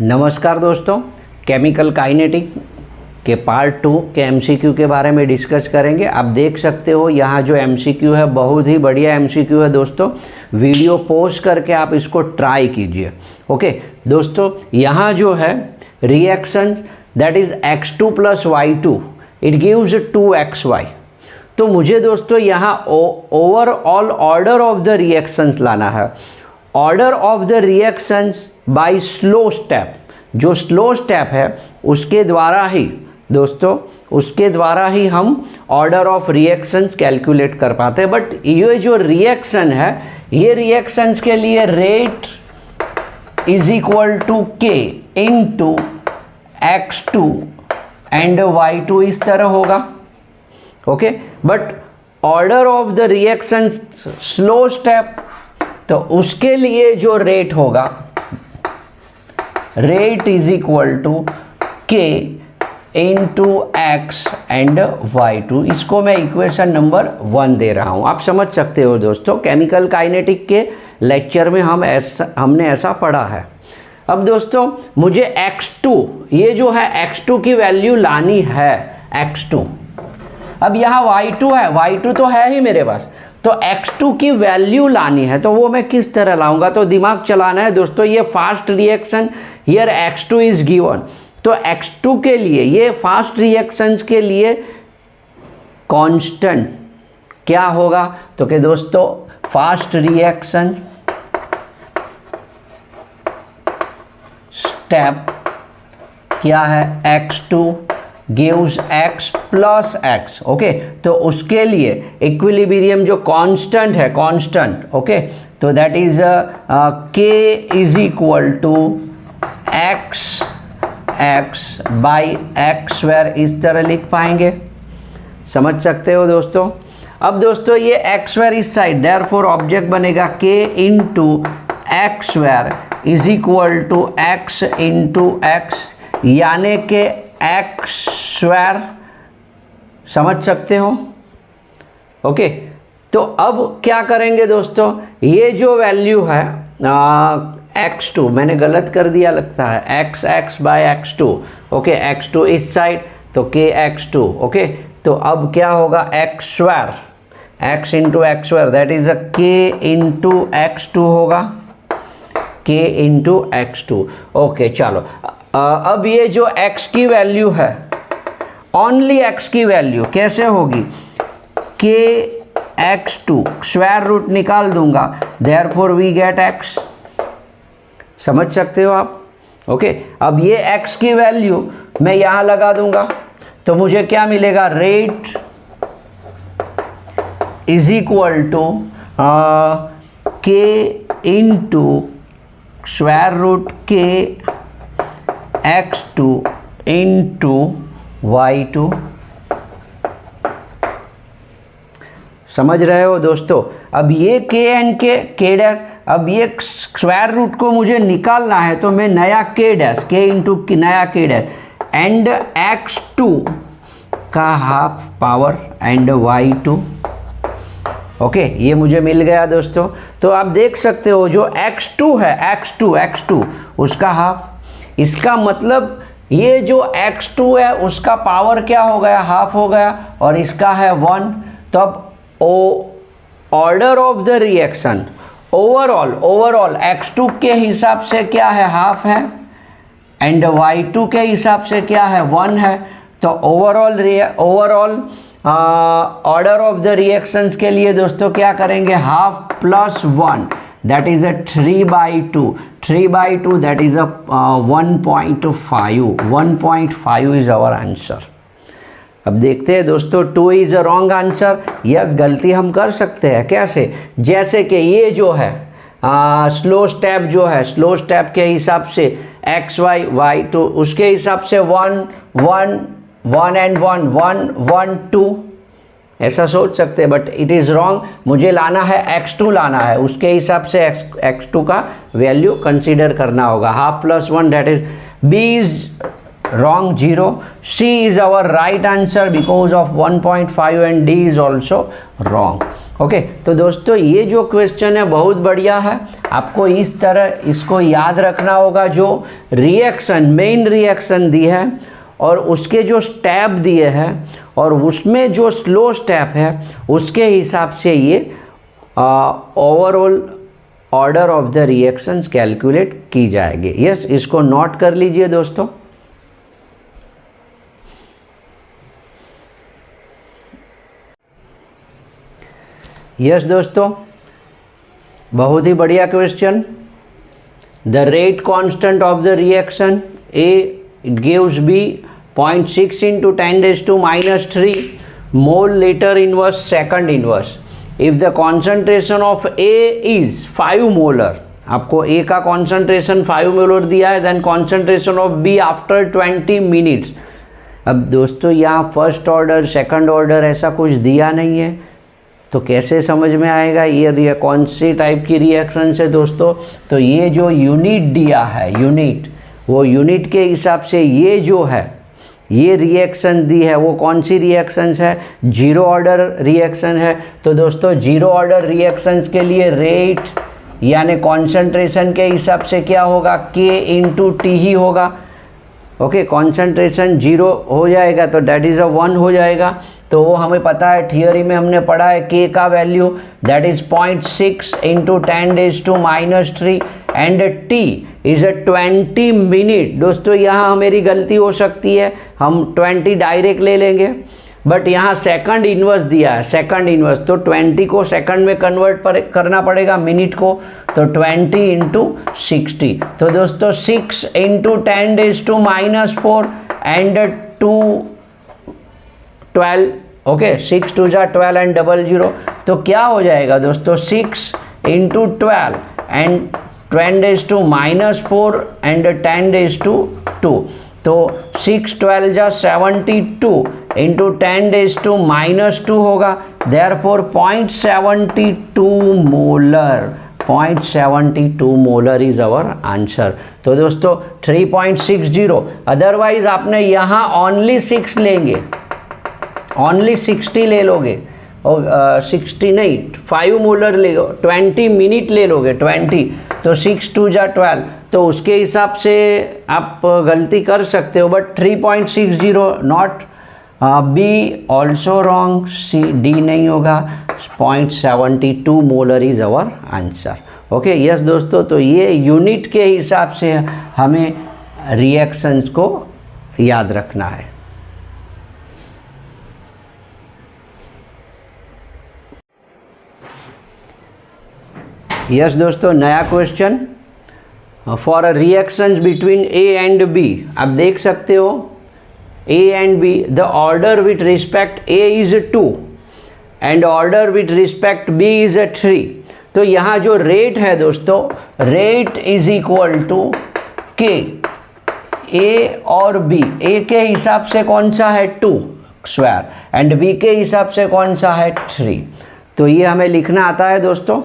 नमस्कार दोस्तों, chemical kinetic के पार्ट 2 के एमसीक्यू के बारे में डिस्कस करेंगे। आप देख सकते हो यहाँ जो एमसीक्यू है बहुत ही बढ़िया एमसीक्यू है दोस्तों। वीडियो पॉज करके आप इसको ट्राई कीजिए। ओके दोस्तों, यहाँ जो है reaction that is x2 + y2 it gives 2xy। तो मुझे दोस्तों यहाँ overall order of the reactions लाना है। Order of the reactions by slow step, जो स्लो स्टेप है उसके द्वारा ही दोस्तों, उसके द्वारा ही हम ऑर्डर ऑफ रिएक्शंस कैलकुलेट कर पाते हैं। बट ये जो रिएक्शन है, ये रिएक्शंस के लिए rate is equal to k into x2 and y2 इस तरह होगा। Okay, but order of the reaction slow step, तो उसके लिए जो रेट होगा, rate is equal to k into x and y2। इसको मैं इक्वेशन नंबर 1 दे रहा हूं। आप समझ सकते हो दोस्तों, केमिकल काइनेटिक के लेक्चर में हमने ऐसा पढ़ा है। अब दोस्तों मुझे x2, ये जो है x2 की वैल्यू लानी है x2। अब यहाँ y2 है, y2 तो है ही मेरे पास, तो x2 की वैल्यू लानी है। तो वो मैं किस तरह लाऊंगा, तो दिमाग चलाना है दोस्तों। ये fast reaction, here x2 is given, तो x2 के लिए, ये फास्ट रिएक्शंस के लिए कांस्टेंट क्या होगा, तो कि दोस्तों फास्ट रिएक्शन स्टेप क्या है, x2 gives x plus x। Okay, तो उसके लिए इक्विलिब्रियम जो कांस्टेंट है, कांस्टेंट, ओके, तो that is k is equal to x by x square, इस तरह लिख पाएंगे। समझ सकते हो दोस्तों। अब दोस्तों ये एक्स स्क्वायर इस साइड, देयरफॉर ऑब्जेक्ट बनेगा k into x square is equal to x into x, यानी कि एक्स स्क्वायर। समझ सकते हो। ओके, तो अब क्या करेंगे दोस्तों, ये जो वैल्यू है x2, मैंने गलत कर दिया लगता है, x bye x2। Okay, x2 इस साइड, तो kx2। ओके, तो अब क्या होगा, x square, x into x square that is k into x2 होगा, k इंटू x2। ओके चलो, अब ये जो x की वैल्यू है, ओनली x की वैल्यू कैसे होगी, kx2 स्क्वायर रूट निकाल दूंगा, देयरफॉर वी गेट x। समझ सकते हो आप। ओके, अब ये x की वैल्यू मैं यहां लगा दूंगा, तो मुझे क्या मिलेगा, rate is equal to k into square root k x2 into y2। समझ रहे हो दोस्तों। अब ये k एंड k डैश, अब ये स्क्वायर रूट को मुझे निकालना है, तो मैं नया k डैश, k इंटू नया k डैश एंड x2 का half power and y2। Okay, ये मुझे मिल गया दोस्तों। तो आप देख सकते हो जो x2 है, x2 उसका हाफ, इसका मतलब ये जो x2 है उसका पावर क्या हो गया, हाफ हो गया, और इसका है 1। तो अब order of the reaction overall x2 के हिसाब से क्या है, हाफ है, एंड y2 के हिसाब से क्या है, 1 है। तो overall order of the reactions के लिए दोस्तों क्या करेंगे, half plus 1 that is a 3/2, 3/2 that is a 1.5, 1.5 is our answer. अब देखते हैं दोस्तों, 2 is a wrong answer. Yes, गलती हम कर सकते हैं। कैसे, जैसे कि ये जो है स्लो स्टेप जो है, स्लो स्टेप के हिसाब से x y y2, उसके हिसाब से 1 1 1 एंड 1 1 1 2, ऐसा सोच सकते हैं, बट इट इज़ रॉन्ग। मुझे लाना है x2 लाना है, उसके हिसाब से x2 का वैल्यू कंसीडर करना होगा। Half plus 1 that is b is wrong, 0. C is our right answer because of 1.5 and D is also wrong. Okay तो दोस्तों ये जो क्वेश्चन है बहुत बढ़िया है, आपको इस तरह इसको याद रखना होगा। जो रिएक्शन, मेन रिएक्शन दी है और उसके जो स्टेप दिए हैं और उसमें जो स्लो स्टेप है उसके हिसाब से ये overall order of the reactions calculate की जाएगी। यस, इसको नोट कर लीजिए दोस्तों। यस दोस्तों, बहुत ही बढ़िया question. The rate constant of the reaction A gives B 0.6 into 10⁻³ mole litre inverse second inverse. If the concentration of A is 5 molar, आपको ए का कॉन्सेंट्रेशन 5 मोलर दिया है, then concentration of B after 20 minutes. अब दोस्तों यहाँ first order second order ऐसा कुछ दिया नहीं है, तो कैसे समझ में आएगा ये कौन सी टाइप की रिएक्शन है दोस्तों। तो ये जो यूनिट दिया है, यूनिट, वो यूनिट के हिसाब से ये जो है ये रिएक्शन दी है वो कौन सी रिएक्शंस है, जीरो ऑर्डर रिएक्शन है। तो दोस्तों जीरो ऑर्डर रिएक्शंस के लिए रेट यानी कॉन्सेंट्रेशन के हिसाब से क्या होगा, K इंटू टी ही होगा। ओके, कॉन्सेंट्रेशन जीरो हो जाएगा तो डैट इज़ 1 हो जाएगा। तो वो हमें पता है, थियोरी में हमने पढ़ा है K का value that is 0.6 into 10⁻³ and T is 20 minute. दोस्तों यहाँ मेरी गलती हो सकती है, हम 20 डायरेक्ट ले लेंगे, बट यहाँ सेकंड इन्वर्स दिया है, सेकंड इन्वर्स, तो 20 को सेकंड में कन्वर्ट करना पड़ेगा मिनट को, तो 20 इंटू 60। तो दोस्तों 6 इंटू 10⁻⁴ एंड 12, ओके, 6 2 जा 12 एंड 00। तो क्या हो जाएगा दोस्तों, 6 इंटू 12 एंड 10⁻⁴ एंड 10⁻²। तो 6 12 जा 72 इंटू 10⁻² होगा, therefore 0.72 molar, 0.72 molar is our answer. तो दोस्तों 3.60, अदरवाइज आपने यहाँ ओनली 6 लेंगे, ओनली 60 ले लोगे और 60 नहीं 5 मोलर ले लो, 20 मिनट ले लोगे 20, तो 6 2 जा 12, तो उसके हिसाब से आप गलती कर सकते हो, but 3.60 not, B also wrong, C D नहीं होगा, 0.72 molar is our answer. Okay, yes दोस्तों, तो ये यूनिट के हिसाब से हमें रिएक्शंस को याद रखना है। यस दोस्तों, नया question for a reactions between A and B. आप देख सकते हो A and B, the order with respect A is 2 and order with respect B is 3। तो यहाँ जो रेट है दोस्तों, रेट इज इक्वल टू के, ए और बी, ए के हिसाब से कौन सा है 2 स्क्वायर एंड बी के हिसाब से कौन सा है 3। तो ये हमें लिखना आता है दोस्तों।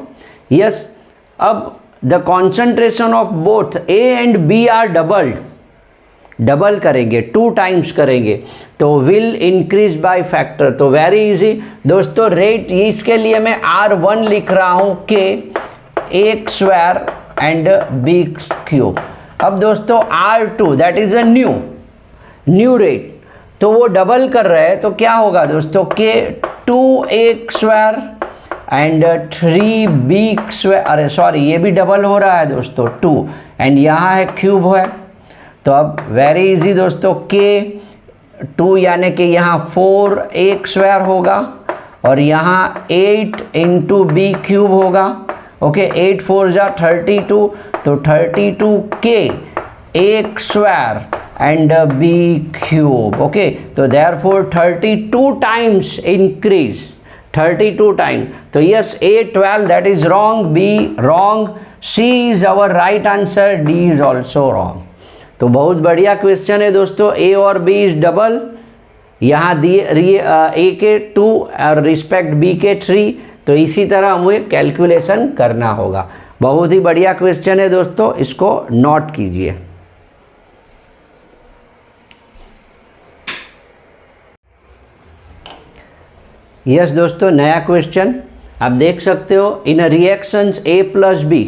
यस, अब the concentration of both A and B are doubled, double करेंगे, 2 टाइम्स करेंगे तो विल इंक्रीज बाय फैक्टर। तो वेरी इजी दोस्तों, रेट इसके लिए मैं R1 लिख रहा हूँ के एक स्क्वायर एंड बी क्यूब। अब दोस्तों R2 that is a new rate, तो वो डबल कर रहे हैं, तो क्या होगा दोस्तों, के 2 एक स्क्वायर एंड 3 बी स्क्वायर, अरे सॉरी ये भी डबल हो रहा है दोस्तों 2 एंड यहाँ है क्यूब है। तो अब वेरी इजी दोस्तों, के 2 यानी कि यहाँ 4 एक स्क्वायर होगा और यहाँ 8 इंटू बी क्यूब होगा। ओके, 8 4 जा 32, तो 32 के एक square and B cube. Okay, तो देयरफॉर 32 टाइम्स इंक्रीज, 32 टाइम। तो yes, A 12 that is wrong, B wrong, C is our right answer, D is also wrong. तो बहुत बढ़िया क्वेश्चन है दोस्तों, ए और बी इज डबल, यहाँ दिए ए के 2 और रिस्पेक्ट बी के 3, तो इसी तरह हमें कैलकुलेशन करना होगा। बहुत ही बढ़िया क्वेश्चन है दोस्तों, इसको नोट कीजिए। यस दोस्तों, नया क्वेश्चन आप देख सकते हो इन reactions A plus B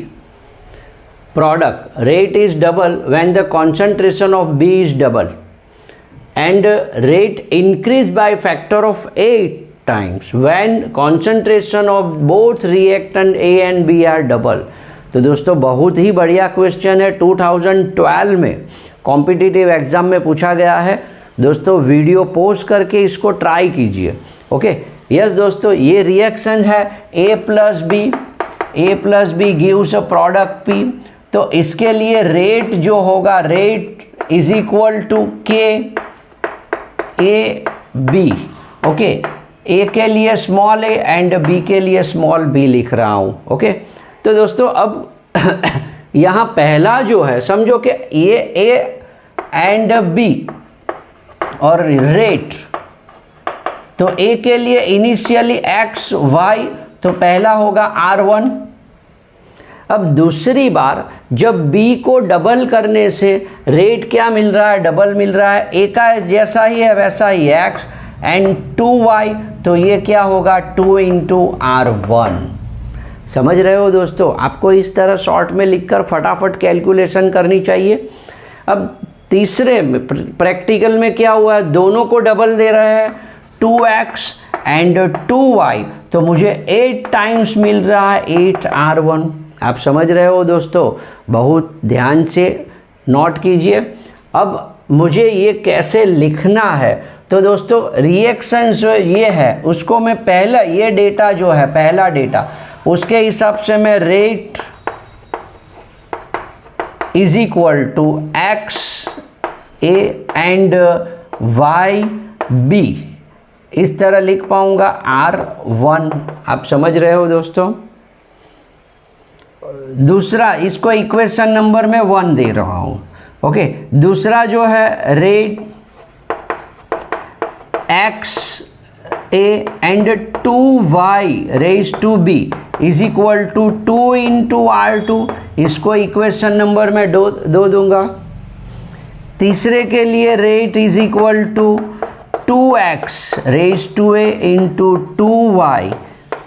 product rate is double when the concentration of B is double and rate increased by factor of 8 times when concentration of both reactant A and B are double। तो दोस्तों बहुत ही बढ़िया question है, 2012 में competitive exam में पूछा गया है। दोस्तों वीडियो पोस्ट करके इसको ट्राई कीजिए। ओके यस दोस्तों, ये रिएक्शन है A plus B gives a product P। तो इसके लिए रेट जो होगा, रेट इज इक्वल टू के ए बी। ओके, ए के लिए स्मॉल ए एंड बी के लिए स्मॉल बी लिख रहा हूँ। ओके तो दोस्तों अब यहाँ पहला जो है समझो कि ये ए एंड बी और रेट, तो ए के लिए इनिशियली एक्स वाई, तो पहला होगा R1। अब दूसरी बार जब B को डबल करने से रेट क्या मिल रहा है, डबल मिल रहा है, A का जैसा ही है वैसा ही x एंड 2y, तो ये क्या होगा 2 इंटू R1। समझ रहे हो दोस्तों, आपको इस तरह शॉर्ट में लिखकर फटाफट कैलकुलेशन करनी चाहिए। अब तीसरे में प्रैक्टिकल में क्या हुआ है, दोनों को डबल दे रहे हैं 2x एंड 2y, तो मुझे 8 टाइम्स मिल रहा है 8R1। आप समझ रहे हो दोस्तों, बहुत ध्यान से नोट कीजिए। अब मुझे ये कैसे लिखना है, तो दोस्तों रिएक्शन जो ये है उसको मैं पहला, ये डेटा जो है पहला डेटा, उसके हिसाब से मैं rate is equal to x A and y B, इस तरह लिख पाऊंगा R1। आप समझ रहे हो दोस्तों। दूसरा, इसको इक्वेशन नंबर में 1 दे रहा हूं। ओके, दूसरा जो है rate x A and 2y raise to B is equal to 2 into R2, इसको इक्वेशन नंबर में दो दूंगा। तीसरे के लिए rate is equal to 2x raise to A into 2y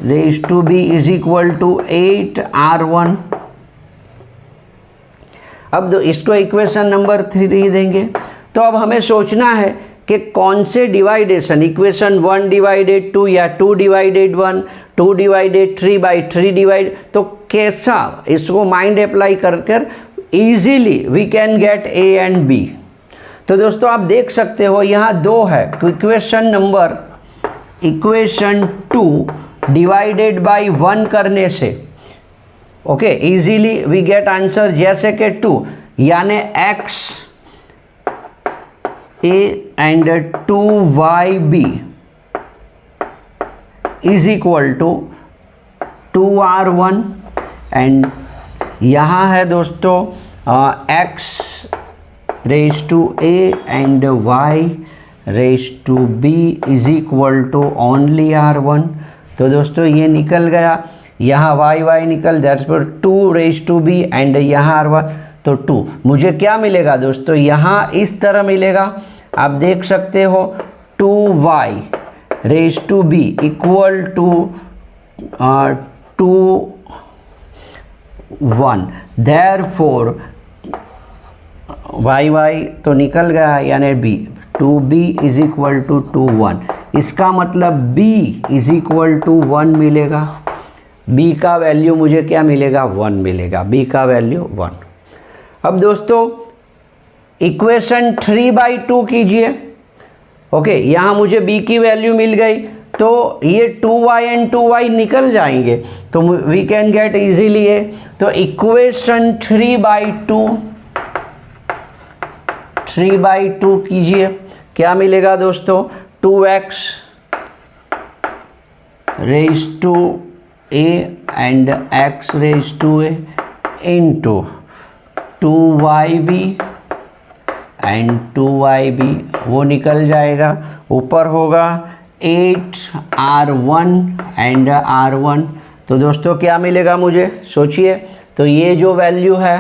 raise to B is equal to 8R1। अब इसको equation number 3 देंगे। तो अब हमें सोचना है कि कौन से डिवाइडेशन, इक्वेशन 1 डिवाइडेड 2 या 2 डिवाइडेड 1, 2 डिवाइडेड 3 बाई 3 डिवाइड, तो कैसा इसको माइंड अप्लाई कर easily we can get A and B. तो दोस्तों आप देख सकते हो यहाँ 2 है, इक्वेशन 2 डिवाइडेड बाई 1 करने से okay easily we get answer, जैसे कि 2 यानी x A and 2y b is equal to 2R1 and यहाँ है दोस्तों x raise to a and y raise to b is equal to only R1। तो दोस्तों ये निकल गया, यहाँ y निकल, दैट्स पर 2 रेज टू b एंड यहाँ R1, तो 2। मुझे क्या मिलेगा दोस्तों, यहाँ इस तरह मिलेगा, आप देख सकते हो 2y raise to b equal to 2 1, therefore y तो निकल गया यानी b, 2b is equal to 2 1, इसका मतलब b इज इक्वल टू 1 मिलेगा। b का वैल्यू मुझे क्या मिलेगा, 1 मिलेगा, b का वैल्यू 1। अब दोस्तों इक्वेशन 3/2 कीजिए। ओके, यहाँ मुझे b की वैल्यू मिल गई, तो ये 2y एंड 2y निकल जाएंगे, तो we can get easily A. तो इक्वेशन 3/2 कीजिए, क्या मिलेगा दोस्तों, 2x raise to a and x raise to a into 2yb and 2yb, वो निकल जाएगा, ऊपर होगा 8R1 एंड R1। तो दोस्तों क्या मिलेगा मुझे, सोचिए, तो ये जो वैल्यू है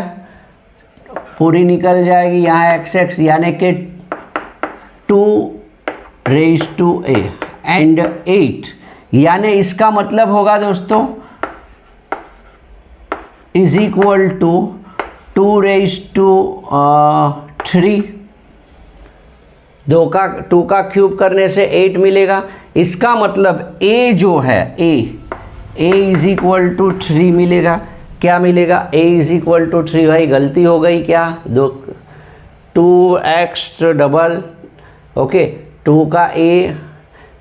पूरी निकल जाएगी, यहाँ x यानी कि 2 रेज टू a एंड 8, यानी इसका मतलब होगा दोस्तों इज इक्वल टू 2⁻3। 2 का क्यूब करने से 8 मिलेगा। इसका मतलब a जो है a इज इक्वल टू 3 मिलेगा। क्या मिलेगा? a is equal to 3। भाई गलती हो गई क्या? 2x डबल, ओके 2 का a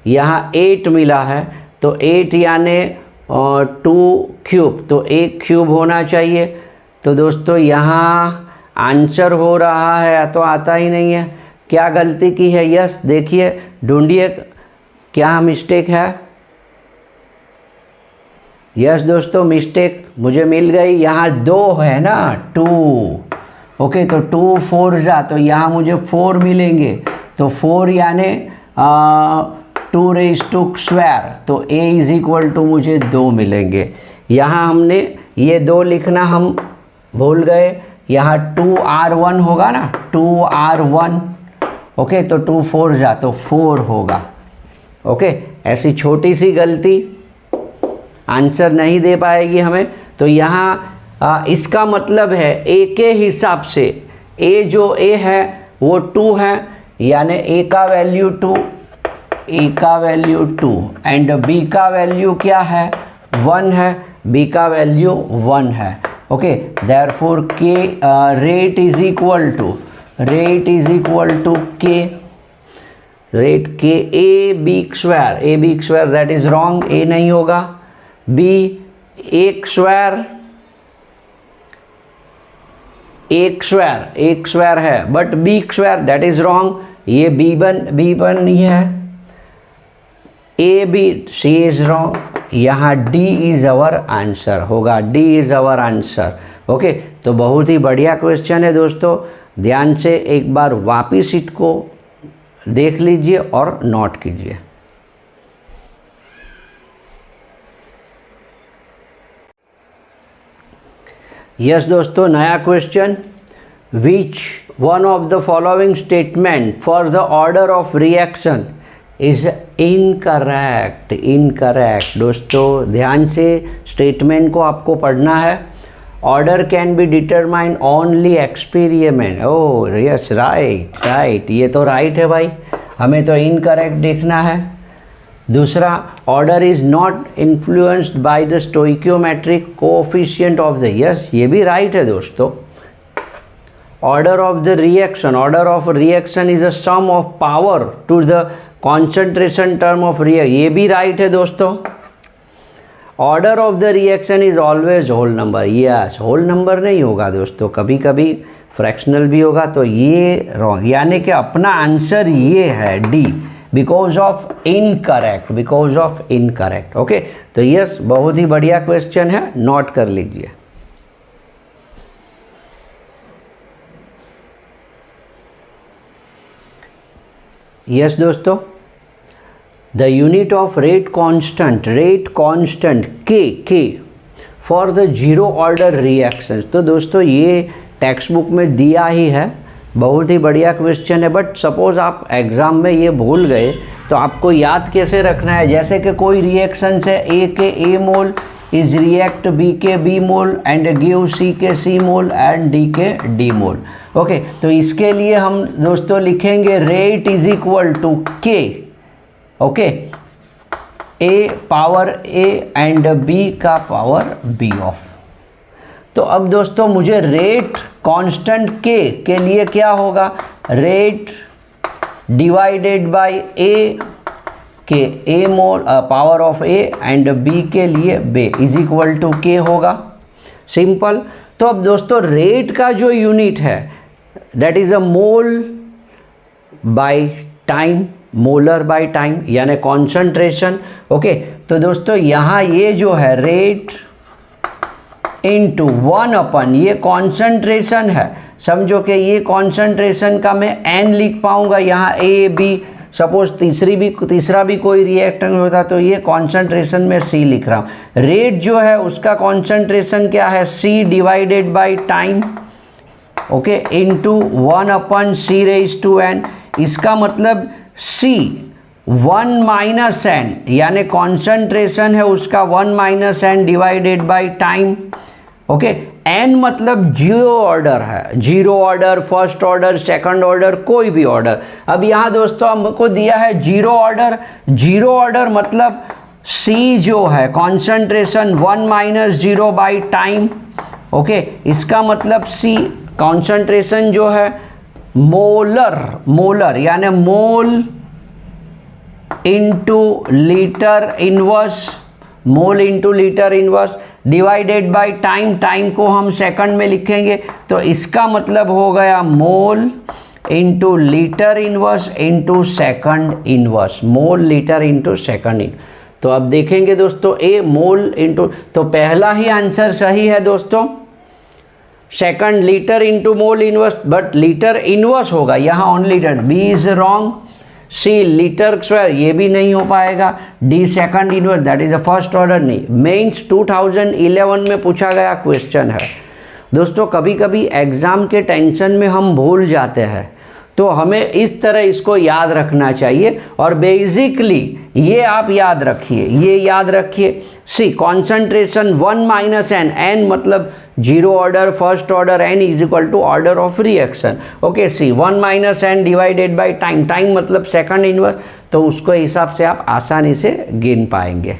यहाँ 8 मिला है, तो 8 यानी 2 क्यूब, तो 1 क्यूब होना चाहिए। तो दोस्तों यहाँ आंसर हो रहा है, तो आता ही नहीं है। क्या गलती की है? यस, देखिए ढूंढिए क्या मिस्टेक है। यस दोस्तों, मिस्टेक मुझे मिल गई। यहाँ 2 है ना, 2, ओके तो 2 4 जा, तो यहाँ मुझे 4 मिलेंगे। तो 4 यानी 2⁻², तो a इज इक्वल टू मुझे 2 मिलेंगे। यहाँ हमने ये 2 लिखना हम भूल गए। यहाँ 2r1 होगा ना, 2r1, ओके तो 2 4 जा, तो 4 होगा। ओके, ऐसी छोटी सी गलती आंसर नहीं दे पाएगी हमें। तो यहाँ इसका मतलब है a के हिसाब से a जो a है वो 2 है, यानी a का वैल्यू 2, a का वैल्यू 2 एंड b का वैल्यू क्या है? 1 है, b का वैल्यू 1 है। Okay, therefore k rate is equal to k rate k a b square, that is wrong, a नहीं होगा। b एक स्क्वायर है, but b square that is wrong, ये b1 नहीं है। a b c is wrong, यहाँ d is our answer होगा, d is our answer. Okay, तो बहुत ही बढ़िया क्वेश्चन है दोस्तों। ध्यान से एक बार वापिस इसको देख लीजिए और नोट कीजिए। यस दोस्तों, नया question, which one of the following statement for the order of reaction is incorrect. दोस्तों ध्यान से स्टेटमेंट को आपको पढ़ना है। Order can be determine only experiment. Oh yes, right, ये तो राइट है भाई, हमें तो इनकरेक्ट देखना है। दूसरा, order is not influenced by the stoichiometric coefficient of the, yes ये भी राइट है दोस्तों। Order of reaction is a sum of power to the concentration term of reaction, ये भी राइट है दोस्तों। Order of the reaction is always whole number, yes whole number नहीं होगा दोस्तों, कभी कभी फ्रैक्शनल भी होगा, तो ये रॉन्ग, यानी कि अपना आंसर ये है D, because of incorrect. Okay, तो यस बहुत ही बढ़िया क्वेश्चन है, नोट कर लीजिए। यस दोस्तों, the unit of rate constant के for the zero order reactions. तो दोस्तों ये टेक्स्ट बुक में दिया ही है, बहुत ही बढ़िया क्वेश्चन है, बट सपोज़ आप एग्ज़ाम में ये भूल गए तो आपको याद कैसे रखना है? जैसे कि कोई रिएक्शन से ए के A mole is react B के B mole and give C के सी मोल एंड डी के डी मोल। ओके, तो इसके लिए हम दोस्तों लिखेंगे rate is equal to K, okay A power A and B का पावर बी ऑफ। तो अब दोस्तों मुझे रेट कांस्टेंट के लिए क्या होगा? रेट डिवाइडेड बाय ए के A mole power of A and B के लिए बे इज इक्वल टू के होगा, सिंपल। तो अब दोस्तों रेट का जो यूनिट है that is a mole by time, molar by time यानी कॉन्सेंट्रेशन। ओके, तो दोस्तों यहाँ ये जो है रेट इंटू 1/, ये कॉन्सेंट्रेशन है, समझो कि ये कॉन्सेंट्रेशन का मैं n लिख पाऊंगा, यहाँ ए बी, सपोज तीसरा भी कोई रिएक्टेंट होता तो ये कॉन्सेंट्रेशन में c लिख रहा हूँ। रेट जो है उसका कॉन्सेंट्रेशन क्या है? c divided by time, okay into 1/c⁻n। इसका मतलब c 1 माइनस एन, यानी कॉन्सेंट्रेशन है उसका 1 minus N divided by time. Okay, N मतलब जीरो ऑर्डर है, zero order, first order, second order, कोई भी ऑर्डर। अब यहाँ दोस्तों हमको दिया है जीरो ऑर्डर, जीरो ऑर्डर मतलब सी जो है concentration 1 minus zero by time. Okay, इसका मतलब सी कॉन्सेंट्रेशन जो है मोलर, मोलर यानी mole into litre inverse, mole into litre inverse divided by time, time को हम सेकंड में लिखेंगे तो इसका मतलब हो गया mole into litre inverse into second inverse, mole litre into second in. तो अब देखेंगे दोस्तों ए मोल इंटू, तो पहला ही आंसर सही है दोस्तों, second litre into mole inverse, but litre inverse होगा यहाँ on litre, B is wrong. C litre square ये भी नहीं हो पाएगा, D second inverse that is a first order नहीं। मेंस 2011 में पूछा गया क्वेश्चन है दोस्तों। कभी कभी एग्जाम के टेंशन में हम भूल जाते हैं, तो हमें इस तरह इसको याद रखना चाहिए और बेसिकली ये आप याद रखिए, ये याद रखिए। C concentration 1 minus N, N मतलब zero order, first order, N is equal to order of reaction. Okay, C 1 minus N divided by time, time मतलब सेकंड इनवर्स, तो उसको हिसाब से आप आसानी से गिन पाएंगे।